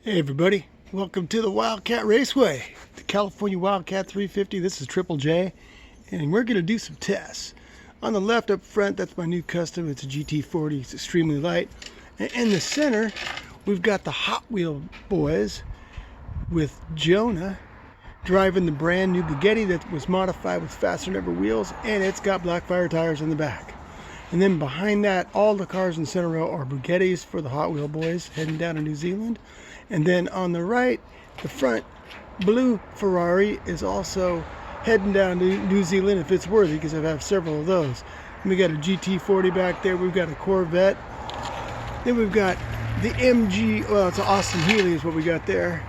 Hey everybody, welcome to the Wildcat Raceway, the California Wildcat 350. This is Triple J, and we're going to do some tests. On the left up front, that's my new custom. It's a GT40. It's extremely light. And in the center, we've got the Hot Wheel boys with Jonah driving the brand new Bugatti that was modified with faster than ever wheels, and it's got BlackFire tires in the back. And then behind that, all the cars in the center row are Bugattis for the Hot Wheel boys heading down to New Zealand. And then on the right, the front blue Ferrari is also heading down to New Zealand if it's worthy, because I have several of those. And we got a GT40 back there. We've got a Corvette. Then we've got the MG, well, it's an Austin Healey is what we got there.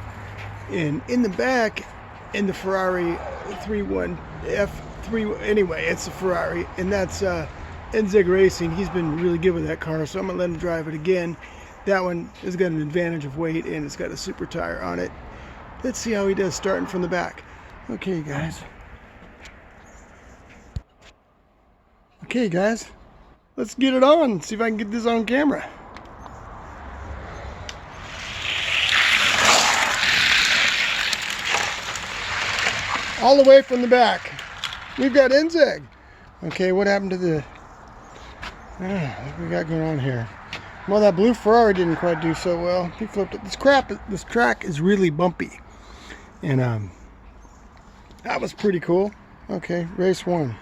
And in the back, in the Ferrari F512M, anyway, it's a Ferrari. And that's Enzed Racing. He's been really good with that car, so I'm going to let him drive it again. That one has got an advantage of weight, and it's got a super tire on it. Let's see how he does starting from the back. Okay, guys. Let's get it on. See if I can get this on camera. All the way from the back. We've got Enzed. Okay, what happened to the... what we got going on here? Well, that blue Ferrari didn't quite do so well. He flipped it. This track is really bumpy. And that was pretty cool. Okay, race one.